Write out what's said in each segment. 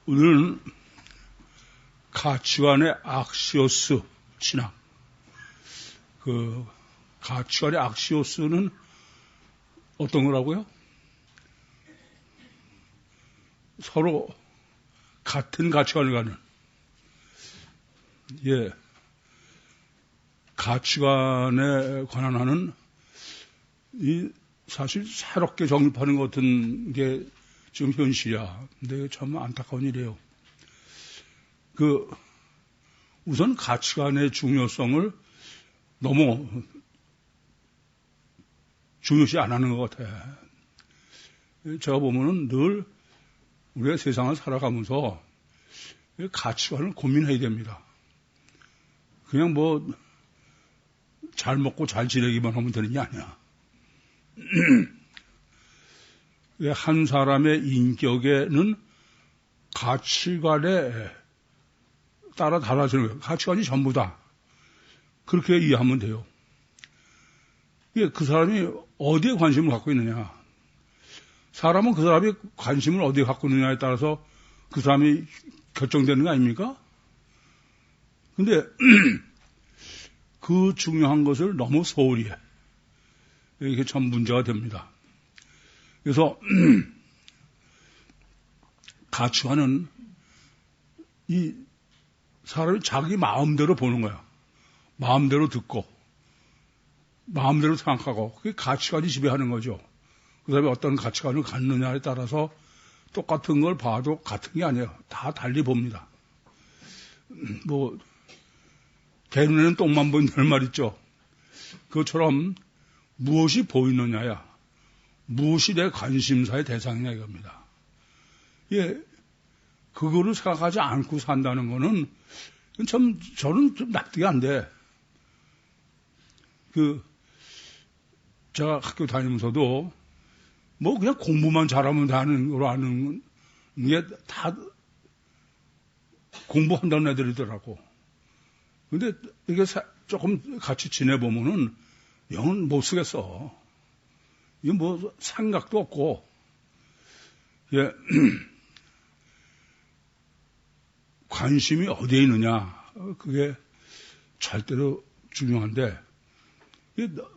오늘은 가치관의 악시오스 신학. 가치관의 악시오스는 어떤 거라고요? 서로 같은 가치관을 가는. 가치관에 관한 하는 사실 새롭게 정립하는 것 같은 게 지금 현실이야. 근데 참 안타까운 일이에요. 우선 가치관의 중요성을 너무 중요시 안 하는 것 같아. 제가 보면은 늘 우리가 세상을 살아가면서 가치관을 고민해야 됩니다. 그냥 잘 먹고 잘 지내기만 하면 되는 게 아니야. 한 사람의 인격에는 가치관에 따라 달라지는 거예요. 가치관이 전부다. 그렇게 이해하면 돼요. 그 사람이 어디에 관심을 갖고 있느냐. 사람은 그 사람이 관심을 어디에 갖고 있느냐에 따라서 그 사람이 결정되는 거 아닙니까? 근데 그 중요한 것을 너무 소홀히 해. 이게 참 문제가 됩니다. 그래서 가치관은 이 사람이 자기 마음대로 보는 거야. 마음대로 듣고 마음대로 생각하고 그게 가치관이 지배하는 거죠. 그 사람이 어떤 가치관을 갖느냐에 따라서 똑같은 걸 봐도 같은 게 아니에요. 다 달리 봅니다. 개 눈에는 똥만 보인다는 말 있죠. 그것처럼 무엇이 보이느냐야. 무엇이 내 관심사의 대상이냐 이겁니다. 그거를 생각하지 않고 산다는 거는 참 저는 좀 납득이 안 돼. 제가 학교 다니면서도 그냥 공부만 잘하면 되는 걸로 아는 게 다 공부한다는 애들이더라고. 근데 이게 조금 같이 지내보면은 영은 못 쓰겠어. 이게 생각도 없고, 관심이 어디에 있느냐. 그게 절대로 중요한데,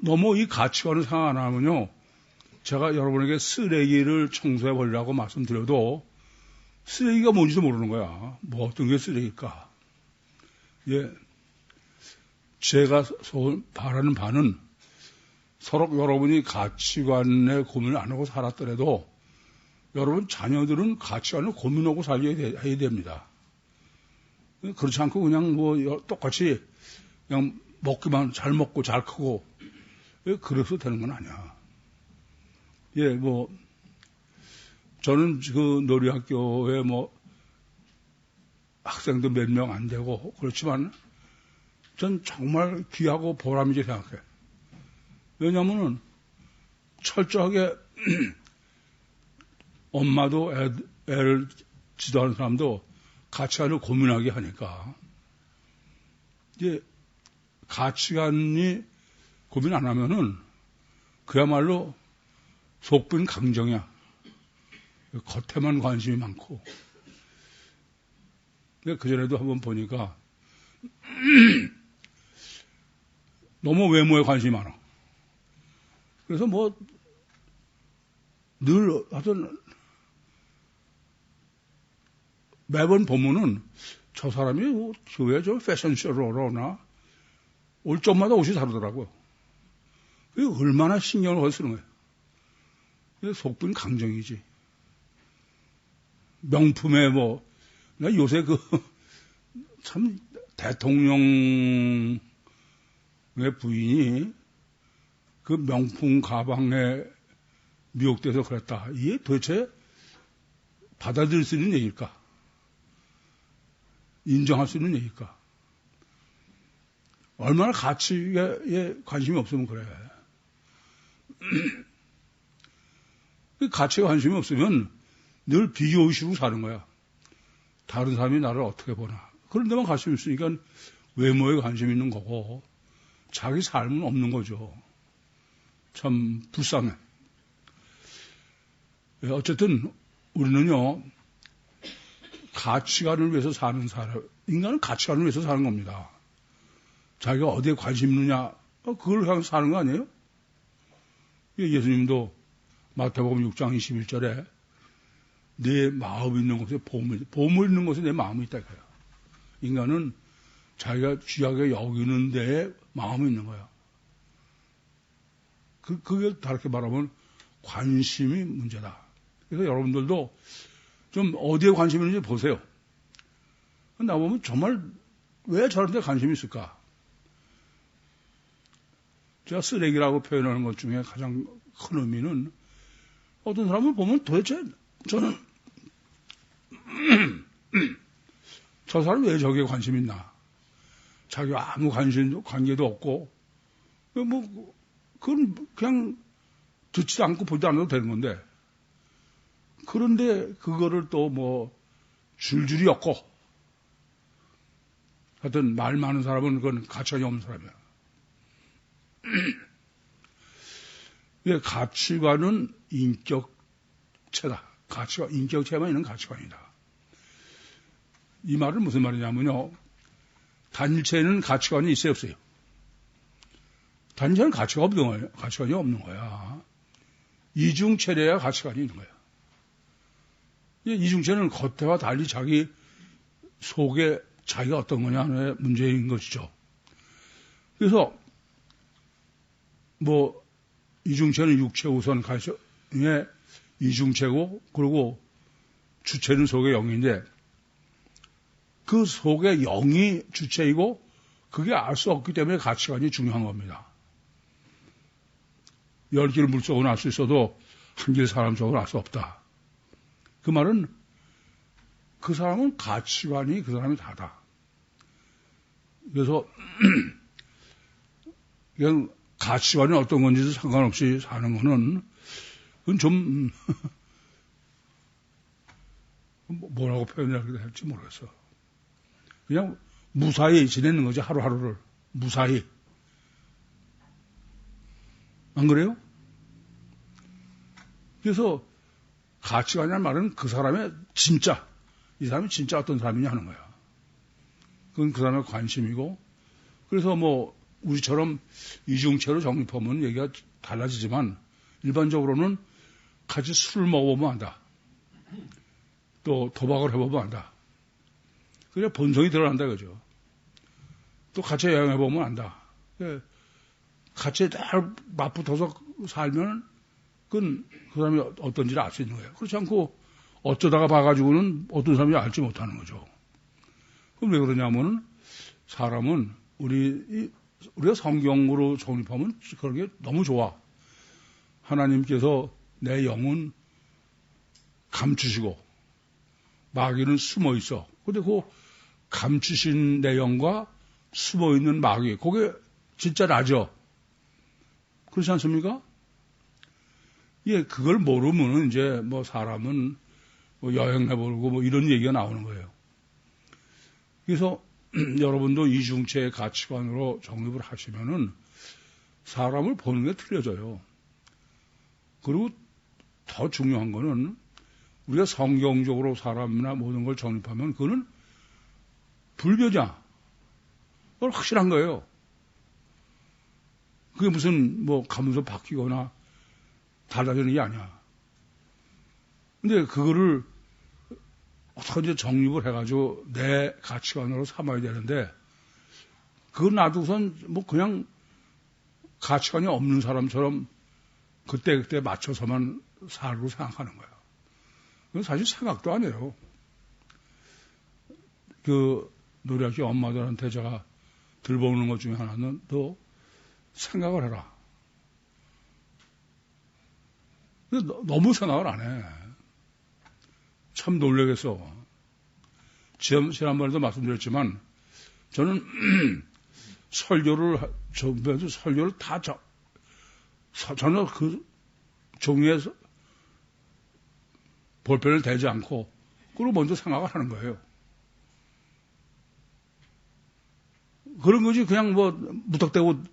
너무 이 가치관을 생각 안 하면요. 제가 여러분에게 쓰레기를 청소해 버리라고 말씀드려도 쓰레기가 뭔지도 모르는 거야. 어떤 게 쓰레기일까? 제가 바라는 바는 서로 여러분이 가치관에 고민을 안 하고 살았더라도 여러분 자녀들은 가치관을 고민하고 살려야 됩니다. 그렇지 않고 그냥 똑같이 그냥 먹기만 잘 먹고 잘 크고 그래서 되는 건 아니야. 저는 놀이학교에 학생도 몇 명 안 되고 그렇지만 전 정말 귀하고 보람이지 생각해. 왜냐면은 철저하게 엄마도 애를 지도하는 사람도 가치관을 고민하게 하니까 가치관이 고민 안 하면은 그야말로 속빈 강정이야. 겉에만 관심이 많고. 그전에도 한번 보니까 너무 외모에 관심이 많아. 그래서 늘 하여튼 매번 보면은 저 사람이 교회 패션쇼로 오나 올 적마다 옷이 다르더라고요. 그게 얼마나 신경을 쓰는 거예요. 속빈 강정이지. 명품에 나 요새 참 대통령의 부인이 그 명품 가방에 미혹돼서 그랬다. 이게 도대체 받아들일 수 있는 얘기일까? 인정할 수 있는 얘기일까? 얼마나 가치에 관심이 없으면 그래. 가치에 관심이 없으면 늘 비교의식으로 사는 거야. 다른 사람이 나를 어떻게 보나. 그런 데만 관심이 있으니까 외모에 관심이 있는 거고 자기 삶은 없는 거죠. 참 불쌍해. 어쨌든 우리는요 가치관을 위해서 사는 사람, 인간은 가치관을 위해서 사는 겁니다. 자기가 어디에 관심 있느냐, 그걸 향해서 사는 거 아니에요? 예수님도 마태복음 6장 21절에 내 마음 있는 곳에 보물 있는 곳에 내 마음이 있다 이거야. 인간은 자기가 귀하게 여기는 데에 마음이 있는 거야. 그게 다르게 말하면 관심이 문제다. 그래서 여러분들도 좀 어디에 관심이 있는지 보세요. 나보면 정말 왜 저런 데 관심이 있을까? 제가 쓰레기라고 표현하는 것 중에 가장 큰 의미는 어떤 사람을 보면 도대체 저는 저 사람 왜 저기에 관심이 있나? 자기가 아무 관계도 없고, 그건 그냥 듣지도 않고 보지도 않아도 되는 건데, 그런데 그거를 또 줄줄이 엮고, 하여튼 말 많은 사람은 그건 가치관이 없는 사람이야. 가치관은 인격체다. 인격체만 있는 가치관이다. 이 말은 무슨 말이냐면요. 단체는 가치관이 있어요, 없어요? 단체는 가치관이 없는 거야. 이중체래야 가치관이 있는 거야. 이중체는 겉에와 달리 자기 속에 자기가 어떤 거냐의 문제인 것이죠. 그래서 이중체는 육체 우선 가치관의 이중체고, 그리고 주체는 속의 영인데, 그 속의 영이 주체이고, 그게 알 수 없기 때문에 가치관이 중요한 겁니다. 10길 물속은 알 수 있어도 한 길 사람 속은 알 수 없다. 그 말은 그 사람은 가치관이 그 사람이 다다. 그래서 그냥 가치관이 어떤 건지도 상관없이 사는 거는 그건 좀 뭐라고 표현해야 할지 모르겠어. 그냥 무사히 지내는 거지, 하루하루를. 무사히. 안 그래요? 그래서 가치관이라는 말은 그 사람의 진짜, 이 사람이 진짜 어떤 사람이냐 하는 거야. 그건 그 사람의 관심이고, 그래서 우리처럼 이중체로 정립하면 얘기가 달라지지만, 일반적으로는 같이 술을 먹어보면 안다. 또 도박을 해보면 안다. 그래 본성이 드러난다 그죠. 또 같이 여행해보면 안다. 같이 잘 맞붙어서 살면 그건 그 사람이 어떤지를 알 수 있는 거예요. 그렇지 않고 어쩌다가 봐가지고는 어떤 사람이 알지 못하는 거죠. 그럼 왜 그러냐면은 사람은 우리가 성경으로 정립하면 그런 게 너무 좋아. 하나님께서 내 영은 감추시고 마귀는 숨어 있어. 근데 그 감추신 내 영과 숨어 있는 마귀, 그게 진짜 나죠. 그렇지 않습니까? 그걸 모르면은 이제 사람은 여행해보고 이런 얘기가 나오는 거예요. 그래서 여러분도 이중체의 가치관으로 정립을 하시면은 사람을 보는 게 틀려져요. 그리고 더 중요한 거는 우리가 성경적으로 사람이나 모든 걸 정립하면 그거는 불교냐? 그건 확실한 거예요. 그게 무슨 가면서 바뀌거나 달라지는 게 아니야. 근데 그거를 어떻게 정립을 해가지고 내 가치관으로 삼아야 되는데, 그거 놔두고선 그냥 가치관이 없는 사람처럼 그때 맞춰서만 살고 생각하는 거야. 그건 사실 생각도 안 해요. 노래학교 엄마들한테 제가 들어보는 것 중에 하나는 너 생각을 해라. 근데 너무 생각을 안 해. 참 놀라겠어. 지난번에도 말씀드렸지만 저는 설교를 다 전혀 그 종이에 볼펜을 대지 않고 그리고 먼저 생각을 하는 거예요. 그런 거지 그냥 무턱대고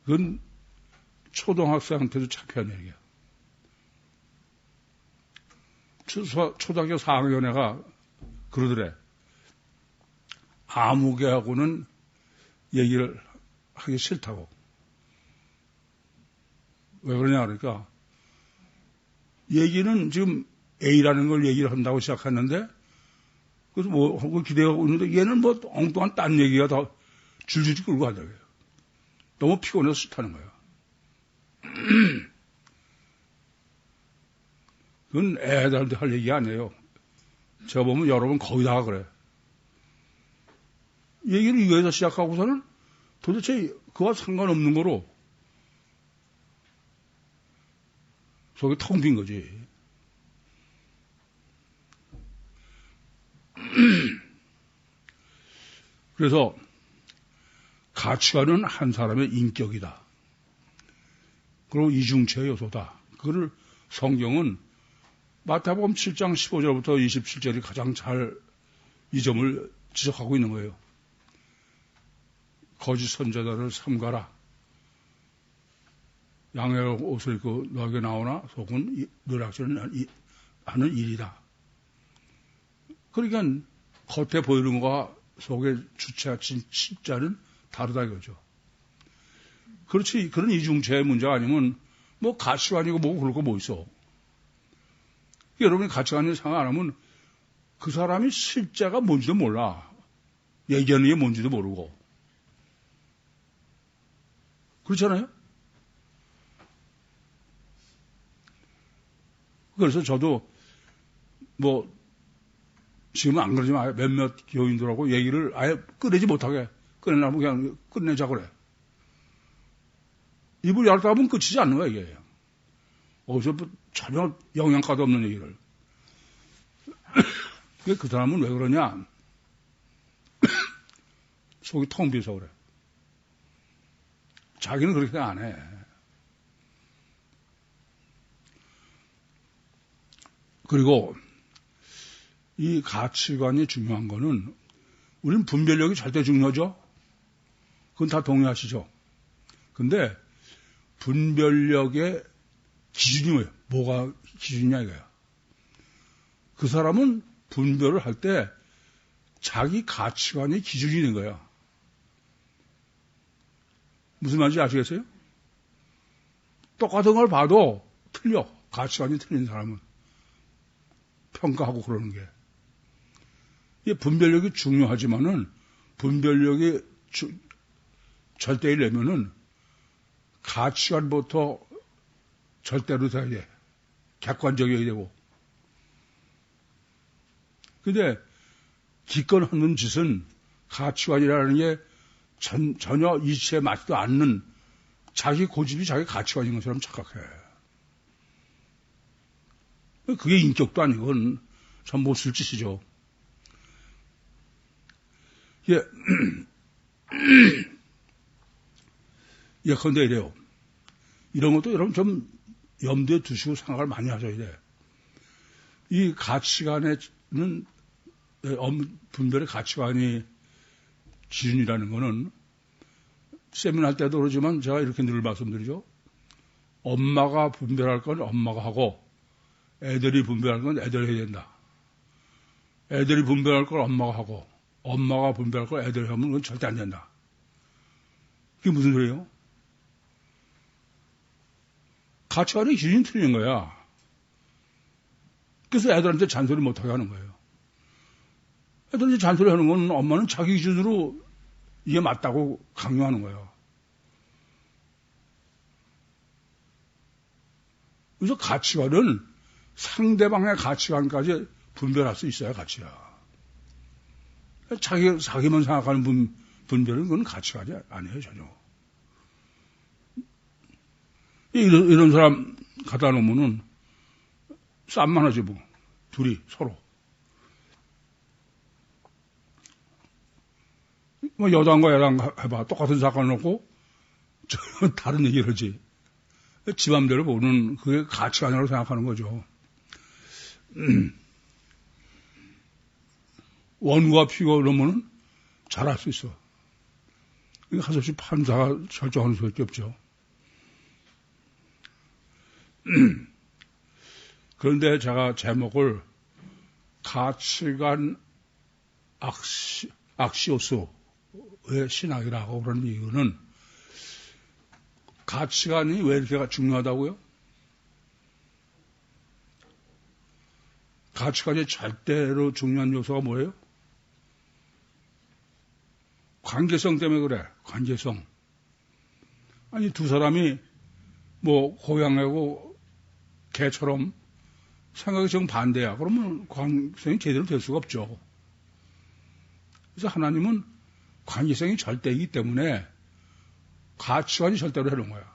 그건 초등학생한테도 창피한 얘기야. 초등학교 4학년 애가 그러더래. 아무개하고는 얘기를 하기 싫다고. 왜 그러냐 그러니까 얘기는 지금 A라는 걸 얘기를 한다고 시작했는데 그래서 뭐 하고 기대하고 있는데 얘는 뭐 엉뚱한 딴 얘기가 다 줄줄이 끌고 가더라고요. 너무 피곤해서 싫다는 거예요. 그건 애들한테 할 얘기 아니에요. 제가 보면 여러분 거의 다 그래. 얘기를 이거에서 시작하고서는 도대체 그와 상관없는 거로 속이 텅 빈 거지. 그래서 가치관은 한 사람의 인격이다. 그리고 이중체의 요소다. 그거를 성경은 마태복음 7장 15절부터 27절이 가장 잘 이 점을 지적하고 있는 거예요. 거짓 선지자들을 삼가라. 양의 옷을 입고 너에게 나오나 속은 노략질을 하는 일이다. 그러니까 겉에 보이는 것과 속에 주체하신 진짜는 다르다 이거죠. 그렇지, 그런 이중체의 문제가 아니면 뭐 가치관이고 뭐고 그럴 거 뭐 있어. 여러분이 가치관이 생각 안 하면 그 사람이 실제가 뭔지도 몰라. 얘기하는 게 뭔지도 모르고. 그렇잖아요? 그래서 저도 뭐 지금은 안 그러지만 몇몇 교인들하고 얘기를 아예 꺼내지 못하게 꺼내려면 그냥 끝내자 그래. 입을 열다 보면 끝이지 않는 거야 이게. 어디서 전혀 영양가도 없는 얘기를. 그 사람은 왜 그러냐? 속이 텅 비어서 그래. 자기는 그렇게 안 해. 그리고 이 가치관이 중요한 거는 우리는 분별력이 절대 중요하죠. 그건 다 동의하시죠. 근데 분별력의 기준이 뭐예요? 뭐가 기준이냐 이거야. 그 사람은 분별을 할 때 자기 가치관이 기준이 되는 거야. 무슨 말인지 아시겠어요? 똑같은 걸 봐도 틀려. 가치관이 틀린 사람은. 평가하고 그러는 게. 이 분별력이 중요하지만은 분별력이 절대이려면은 가치관부터 절대로 돼야 돼. 객관적이어야 되고. 근데 기껏 하는 짓은 가치관이라는 게 전혀 이치에 맞지도 않는 자기 고집이 자기 가치관인 것처럼 착각해. 그게 인격도 아니고 참 못 쓸 짓이죠. 예, 예컨대 이래요. 이런 것도 여러분 좀 염두에 두시고 생각을 많이 하셔야 돼. 이 가치관에는 분별의 가치관이 기준이라는 거는 세미나 할 때도 그러지만 제가 이렇게 늘 말씀드리죠. 엄마가 분별할 건 엄마가 하고 애들이 분별할 건 애들이 해야 된다. 애들이 분별할 걸 엄마가 하고 엄마가 분별할 걸 애들이 하면 그건 절대 안 된다. 그게 무슨 소리예요? 가치관의 기준이 틀린 거야. 그래서 애들한테 잔소리 못하게 하는 거예요. 애들한테 잔소리 하는 건 엄마는 자기 기준으로 이게 맞다고 강요하는 거예요. 그래서 가치관은 상대방의 가치관까지 분별할 수 있어야 가치야. 자기만 생각하는 분별은 그건 가치관이 아니에요, 전혀. 이런 사람 갖다 놓으면은 쌈만 하지 뭐. 둘이 서로. 뭐 여당과 야당 해봐. 똑같은 사건을 놓고 다른 얘기를 하지. 지 맘대로 보는 그게 가치관이라고 생각하는 거죠. 원과 피가 그러면은 잘할 수 있어. 하소시 판사가 결정하는 수밖에 없죠. 그런데 제가 제목을 가치관 악시오스의 신학이라고 그러는 이유는 가치관이 왜 이렇게 중요하다고요? 가치관이 절대로 중요한 요소가 뭐예요? 관계성 때문에 그래. 관계성. 아니 두 사람이 뭐 고양이하고 개처럼 생각이 정 반대야. 그러면 관계성이 제대로 될 수가 없죠. 그래서 하나님은 관계성이 절대이기 때문에 가치관이 절대로 해놓은 거야.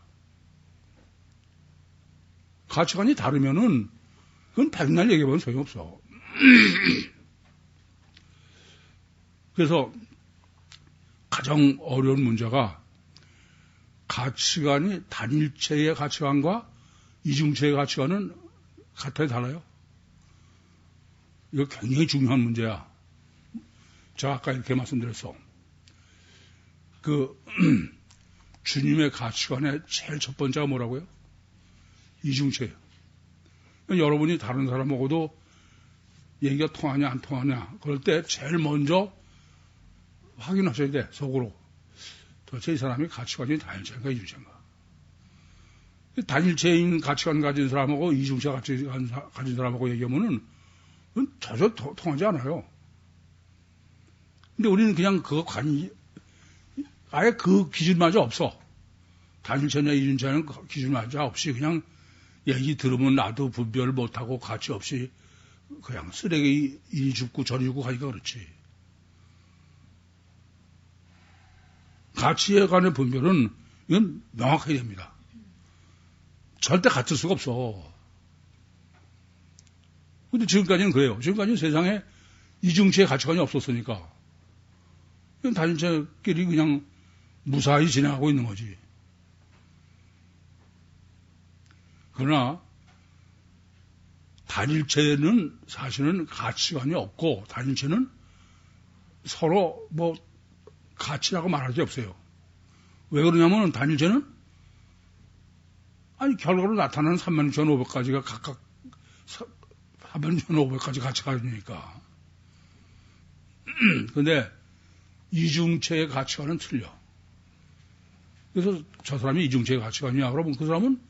가치관이 다르면은 그건 백날 얘기해보면 소용없어. 그래서 가장 어려운 문제가 가치관이 단일체의 가치관과 이중체의 가치관은 같아요, 달라요? 이거 굉장히 중요한 문제야. 제가 아까 이렇게 말씀드렸어. 주님의 가치관의 제일 첫 번째가 뭐라고요? 이중체예요. 여러분이 다른 사람하고도 얘기가 통하냐 안 통하냐 그럴 때 제일 먼저 확인하셔야 돼. 속으로. 도대체 이 사람이 가치관이 단일체인가 이중체인가. 단일체인 가치관 가진 사람하고 이중체 가치관 가진 사람하고 얘기하면은 전혀 통하지 않아요. 근데 우리는 그냥 아예 그 기준마저 없어. 단일체냐 이중체는 그 기준마저 없이 그냥 얘기 들으면 나도 분별 못하고 가치 없이 그냥 쓰레기 이 줍고 저리 줍고 하니까 그렇지. 가치에 관한 분별은 이건 명확해야 됩니다. 절대 같을 수가 없어. 근데 지금까지는 그래요. 지금까지는 세상에 이중체의 가치관이 없었으니까. 단일체끼리 그냥 무사히 진행하고 있는 거지. 그러나 단일체는 사실은 가치관이 없고 단일체는 서로 뭐 가치라고 말할 게 없어요. 왜 그러냐면 단일체는 결과로 나타나는 36,500가지가 각각 36,500가지 가치가 있으니까. 근데 이중체의 가치관은 틀려. 그래서 저 사람이 이중체의 가치관이냐 그러면 그 사람은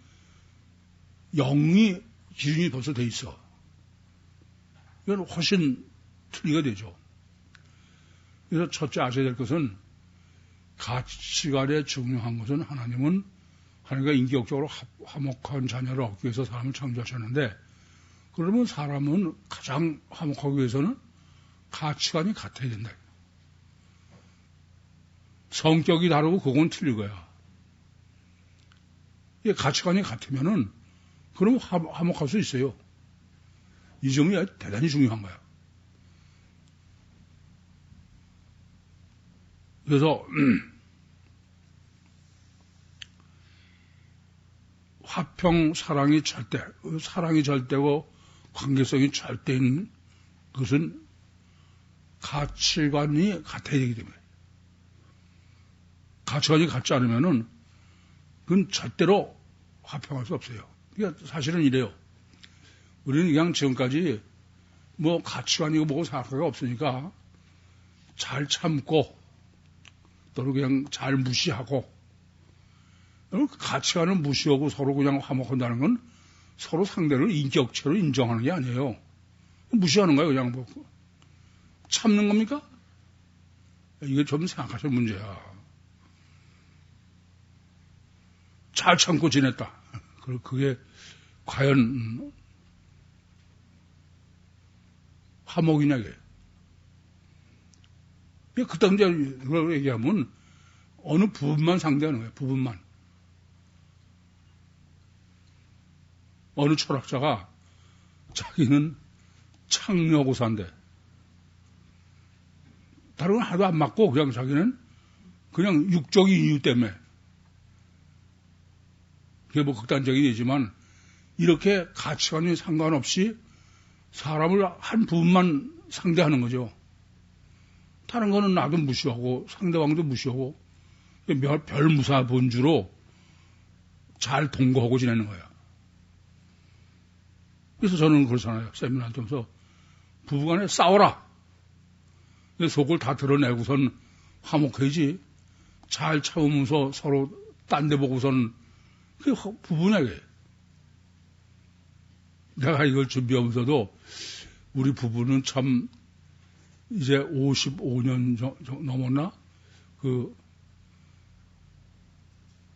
영이 기준이 벌써 돼 있어. 이건 훨씬 틀리게 되죠. 그래서 첫째 아셔야 될 것은 가치관에 중요한 것은 하나님은 하나님과 인격적으로 화목한 자녀를 얻기 위해서 사람을 창조하셨는데 그러면 사람은 가장 화목하기 위해서는 가치관이 같아야 된다. 성격이 다르고 그건 틀린 거야. 이게 가치관이 같으면은 그러면 화목할 수 있어요. 이 점이 대단히 중요한 거야. 그래서 화평 사랑이 절대고 관계성이 절대인 것은 가치관이 같아야 되기 때문에 가치관이 같지 않으면은 그건 절대로 화평할 수 없어요. 그러니까 사실은 이래요. 우리는 그냥 지금까지 뭐 가치관이고 뭐고 생각가 없으니까 잘 참고 또는 그냥 잘 무시하고 가치관을 무시하고 서로 그냥 화목한다는 건 서로 상대를 인격체로 인정하는 게 아니에요. 무시하는 거예요. 그냥 뭐 참는 겁니까? 이게 좀 생각하실 문제야. 잘 참고 지냈다. 그게 과연 화목이냐 이게. 그딴 걸 얘기하면 어느 부분만 상대하는 거예요. 부분만. 어느 철학자가 자기는 창녀고사인데 다른 건 하나도 안 맞고 그냥 자기는 그냥 육적인 이유 때문에 그게 뭐 극단적인 얘기지만 이렇게 가치관이 상관없이 사람을 한 부분만 상대하는 거죠. 다른 거는 나도 무시하고 상대방도 무시하고 별 무사 본주로 잘 동거하고 지내는 거야. 그래서 저는 그렇잖아요. 세미나를 통해서 부부간에 싸워라. 속을 다 드러내고선 화목해야지. 잘 참으면서 서로 딴 데 보고선 그게 부부냐, 그게. 내가 이걸 준비하면서도 우리 부부는 참 이제 55년 넘었나?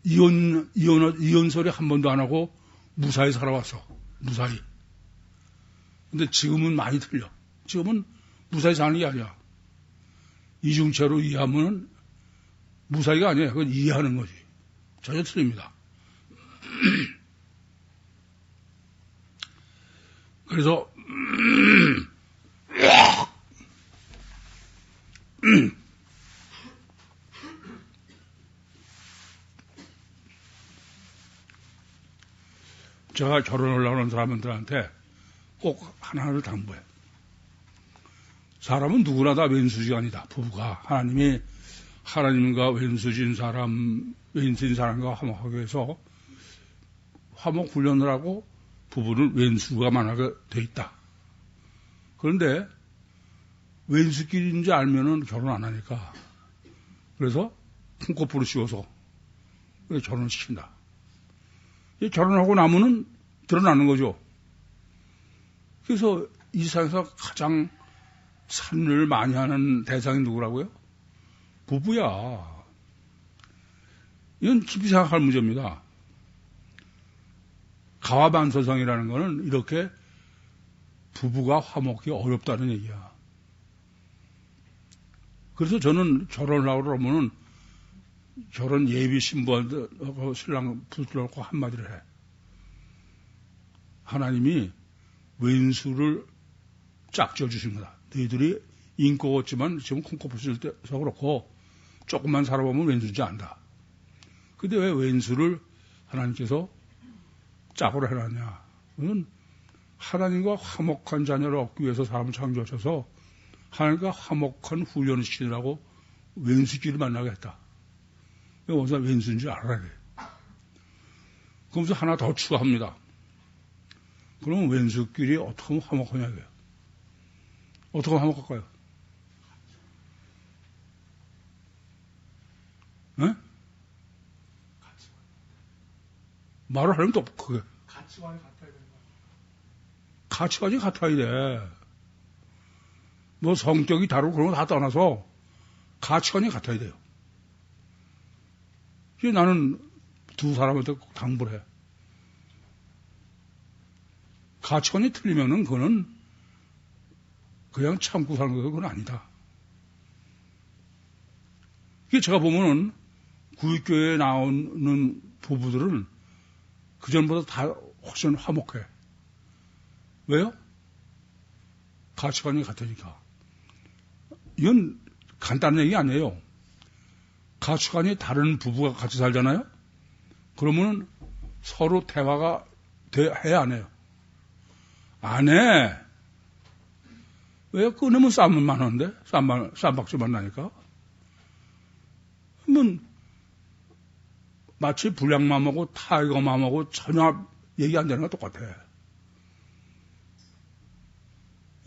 이혼 소리 한 번도 안 하고 무사히 살아왔어. 무사히. 근데 지금은 많이 틀려. 지금은 무사히 사는 게 아니야. 이중체로 이해하면 무사히가 아니야. 그건 이해하는 거지. 전혀 틀립니다. 그래서 제가 결혼을 하는 사람들한테 꼭 하나를 당부해. 사람은 누구나 다 왼수지가 아니다. 부부가 하나님이 하나님과 왼수진 사람과 화목하게 해서 화목 훈련을 하고 부부는 왼수가 만나게 돼 있다. 그런데 왼수끼리인지 알면은 결혼 안 하니까. 그래서 콩코프로 씌워서 결혼을 시킨다. 결혼하고 나면은 드러나는 거죠. 그래서 이 세상에서 가장 산을 많이 하는 대상이 누구라고요? 부부야. 이건 깊이 생각할 문제입니다. 가와반서성이라는 거는 이렇게 부부가 화목이 어렵다는 얘기야. 그래서 저는 결혼을 하고 그러면은 결혼 예비 신부한테 신랑 붙들고 한마디를 해. 하나님이 왼수를 짝지어 주신 거다. 너희들이 인고 없지만 지금 콩코프 쓸 때서 그렇고 조금만 살아보면 왼수지 않다. 근데 왜 왼수를 하나님께서 짝으로 해놨냐? 그건 하나님과 화목한 자녀를 얻기 위해서 사람을 창조하셔서 하나님과 화목한 훈련을 시키느라고 왼수끼리 만나게 했다. 어디서 왼수인 줄 알아야 돼. 그러면서 하나 더 추가합니다. 그러면 왼수끼리 어떻게 하면 화목하냐고요. 어떻게 하면 화목할까요? 네? 말을 하려면 또 그게. 가치관이 같아야 되는 거야. 가치관이 같아야 돼. 뭐 성격이 다르고 그런 거 다 떠나서 가치관이 같아야 돼요. 나는 두 사람한테 꼭 당부를 해. 가치관이 틀리면은 그거는 그냥 참고 사는 거 그건 아니다. 이게 제가 보면은 구육교회에 나오는 부부들은 그전보다 다 훨씬 화목해. 왜요? 가치관이 같으니까. 이건 간단한 얘기 아니에요. 가치관이 다른 부부가 같이 살잖아요? 그러면 서로 대화가 해야 안 해요? 안 해. 왜? 끊으면 싸움만 하는데? 쌈박질만 나니까? 그러면 마치 불량맘하고 타이거맘하고 전혀 얘기 안 되는 거 똑같아.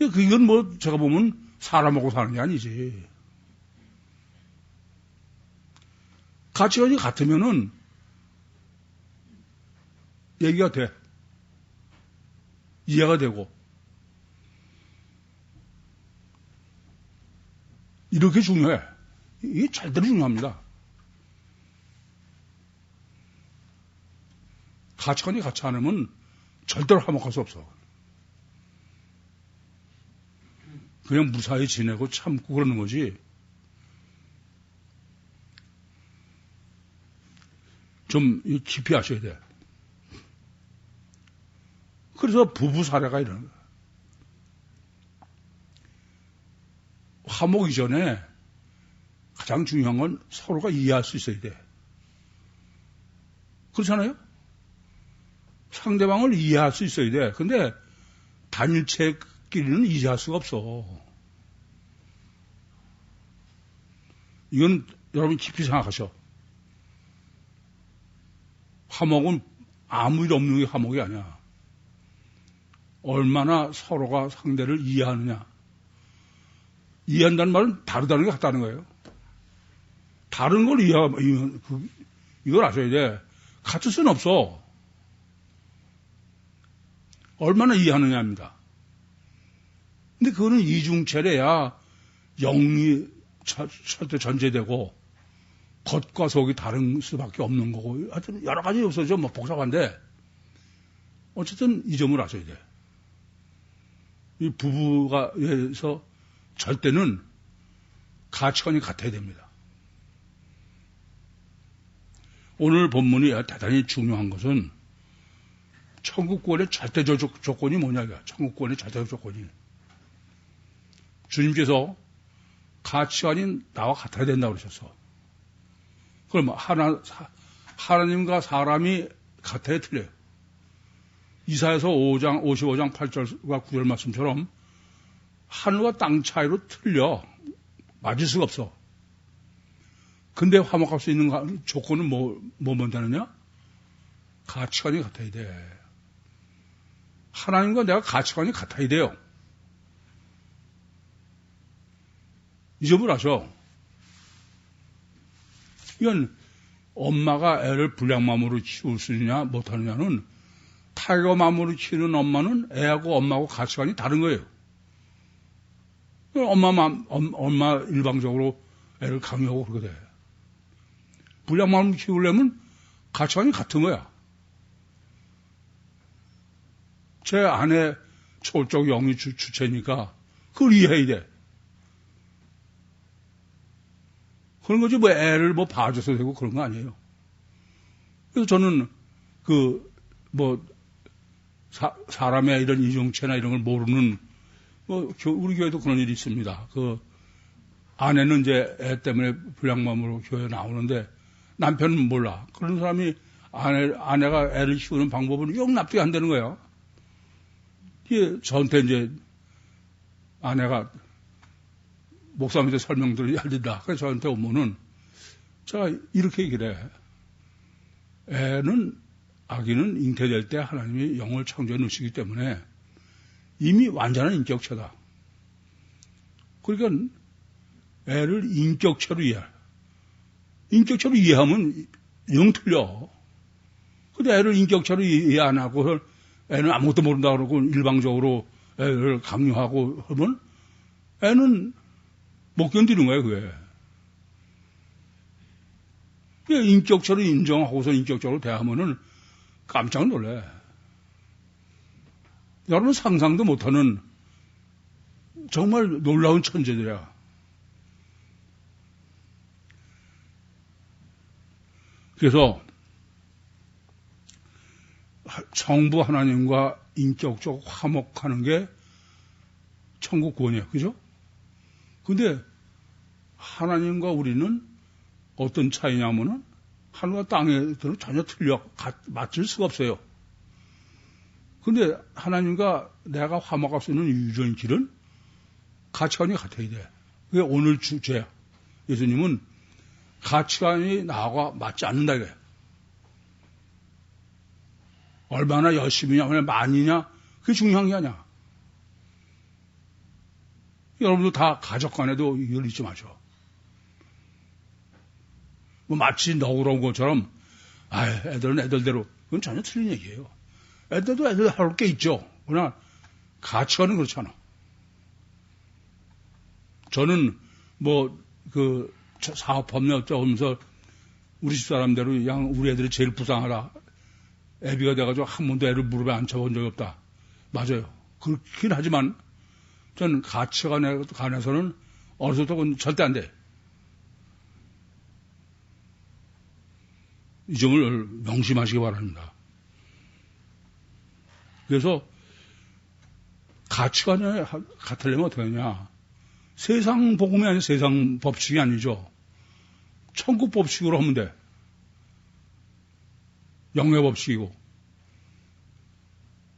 이건 뭐 제가 보면 사람하고 사는 게 아니지. 가치관이 같으면은 얘기가 돼. 이해가 되고. 이렇게 중요해. 이게 절대로 중요합니다. 가치관이 같이 않으면 절대로 화목할 수 없어. 그냥 무사히 지내고 참고 그러는 거지. 좀 깊이 하셔야 돼. 그래서 부부 사례가 이러는 거야. 화목 이전에 가장 중요한 건 서로가 이해할 수 있어야 돼. 그렇잖아요? 상대방을 이해할 수 있어야 돼. 근데 단일체끼리는 이해할 수가 없어. 이건 여러분 깊이 생각하셔. 화목은 아무 일 없는 게 화목이 아니야. 얼마나 서로가 상대를 이해하느냐. 이해한다는 말은 다르다는 게 같다는 거예요. 다른 걸 이해하면, 이걸 아셔야 돼. 같을 수는 없어. 얼마나 이해하느냐입니다. 근데 그거는 이중체래야 영이 절대 전제되고 겉과 속이 다른 수밖에 없는 거고, 하여튼 여러 가지 요소죠. 뭐 복잡한데 어쨌든 이 점을 아셔야 돼. 이 부부가에서 절대는 가치관이 같아야 됩니다. 오늘 본문이 대단히 중요한 것은 천국권의 절대적 조건이 뭐냐고요. 천국권의 절대적 조건이. 주님께서 가치관이 나와 같아야 된다고 그러셨어. 그럼 하나님과 사람이 같아야 틀려요. 이사야서 55장 8절과 9절 말씀처럼 하늘과 땅 차이로 틀려. 맞을 수가 없어. 근데 화목할 수 있는 조건은 뭐면 되느냐? 가치관이 같아야 돼. 하나님과 내가 가치관이 같아야 돼요. 이 점을 아셔. 이건 엄마가 애를 불량맘으로 키울 수 있느냐 못하느냐는 타격맘으로 키우는 엄마는 애하고 엄마하고 가치관이 다른 거예요. 엄마 일방적으로 애를 강요하고 그러게 돼. 불량맘으로 키우려면 가치관이 같은 거야. 제 아내 초월적 영이 주체니까 그걸 이해해야 돼. 그런 거지, 애를 봐줘서 되고 그런 거 아니에요. 그래서 저는 사람의 이런 이중체나 이런 걸 모르는, 우리 교회도 그런 일이 있습니다. 아내는 이제 애 때문에 불량맘으로 교회 나오는데 남편은 몰라. 그런 사람이 아내가 애를 키우는 방법은 영 납득이 안 되는 거예요. 이게 저한테 이제 아내가 목사님한테 설명드려야 된다. 그래서 저한테 오면은 제가 이렇게 얘기를 해. 아기는 잉태될 때 하나님이 영을 창조해 놓으시기 때문에 이미 완전한 인격체다. 그러니까 애를 인격체로 이해해. 인격체로 이해하면 영 틀려. 근데 애를 인격체로 이해 안 하고 애는 아무것도 모른다 그러고 일방적으로 애를 강요하고 하면 애는 못 견디는 거예요, 그게. 인격체로 인정하고서 인격적으로 대하면은 깜짝 놀래. 여러분 상상도 못하는 정말 놀라운 천재들이야. 그래서 정부 하나님과 인격적 화목하는 게 천국 구원이에요. 그죠? 근데 하나님과 우리는 어떤 차이냐면은 하늘과 땅에서는 전혀 맞을 수가 없어요. 근데 하나님과 내가 화목할 수 있는 유일한 길은 가치관이 같아야 돼. 그게 오늘 주제야. 예수님은 가치관이 나하고 맞지 않는다 이거야. 얼마나 열심히냐, 얼마나 많이냐, 그게 중요한 게 아니야. 여러분도 다 가족 간에도 이걸 잊지 마셔. 마치 너그러운 것처럼, 애들은 애들대로, 그건 전혀 틀린 얘기예요. 애들도 애들 할 게 있죠. 그러나 가치관은 그렇잖아. 저는 사업하면 어쩌고 하면서 우리 집 사람대로 그냥 우리 애들이 제일 불쌍하라. 애비가 돼가지고 한 번도 애를 무릎에 앉혀본 적이 없다. 맞아요. 그렇긴 하지만 저는 가치관에 관해서는 어렸을 때는 절대 안 돼. 이 점을 명심하시기 바랍니다. 그래서 가치관이 같으려면 어떻게 하냐. 세상 복음이 아니라 세상 법칙이 아니죠. 천국 법칙으로 하면 돼. 영의 법칙이고.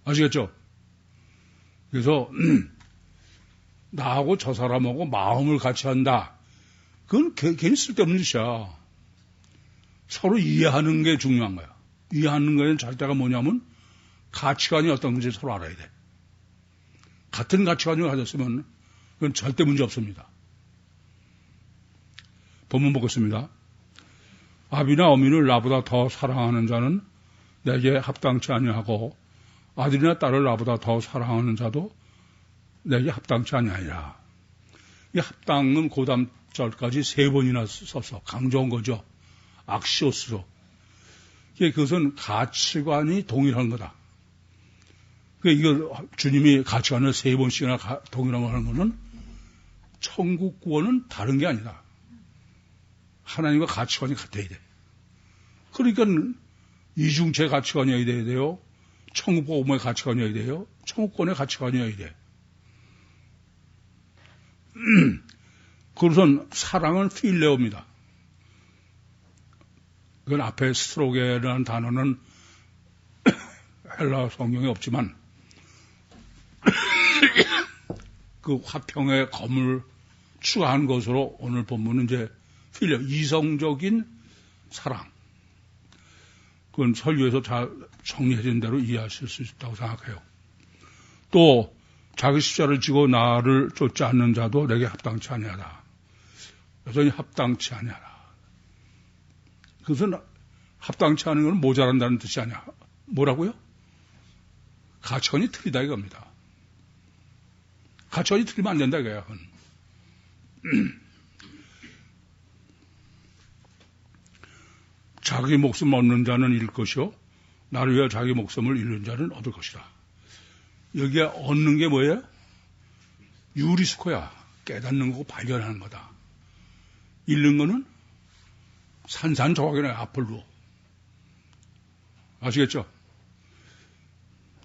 아시겠죠? 그래서 나하고 저 사람하고 마음을 같이 한다. 그건 괜히 쓸데없는 짓이야. 서로 이해하는 게 중요한 거야. 이해하는 거에는 절대가 뭐냐면 가치관이 어떤 건지 서로 알아야 돼. 같은 가치관을 가졌으면 그건 절대 문제 없습니다. 본문 보겠습니다. 아비나 어미를 나보다 더 사랑하는 자는 내게 합당치 아니하고 아들이나 딸을 나보다 더 사랑하는 자도 내게 합당치 아니하리라. 이 합당은 고담절까지 3번이나 써서 강조한 거죠. 악시오스로. 그것은 가치관이 동일한 거다. 이거 주님이 가치관을 3번씩이나 동일한 거 하는 거는 천국 구원은 다른 게 아니다. 하나님과 가치관이 같아야 돼. 그러니까 이중체 가치관이어야 돼요. 천국 복음의 가치관이어야 돼요. 천국권의 가치관이어야 돼. 그것은 사랑은 필레오입니다. 그건 앞에 스트로게라는 단어는 헬라 성경에 없지만 그 화평의 검을 추가한 것으로 오늘 본문은 이제 필레오, 이성적인 사랑. 그건 설교에서 잘 정리해진 대로 이해하실 수 있다고 생각해요. 또 자기 십자를 지고 나를 쫓지 않는 자도 내게 합당치 아니하다. 여전히 합당치 아니하다. 그것은 합당치 않은 건 모자란다는 뜻이 아니야. 뭐라고요? 가치관이 틀리다 이겁니다. 가치관이 틀리면 안 된다 이거야. 자기 목숨 얻는 자는 잃을 것이요 나를 위하여 자기 목숨을 잃는 자는 얻을 것이다. 여기에 얻는 게 뭐예요? 유리스코야. 깨닫는 거고 발견하는 거다. 잃는 거는 산산조각이네. 앞으로. 아시겠죠?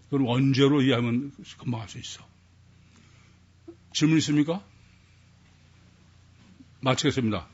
그럼 원죄로 이해하면 금방 할 수 있어. 질문 있습니까? 마치겠습니다.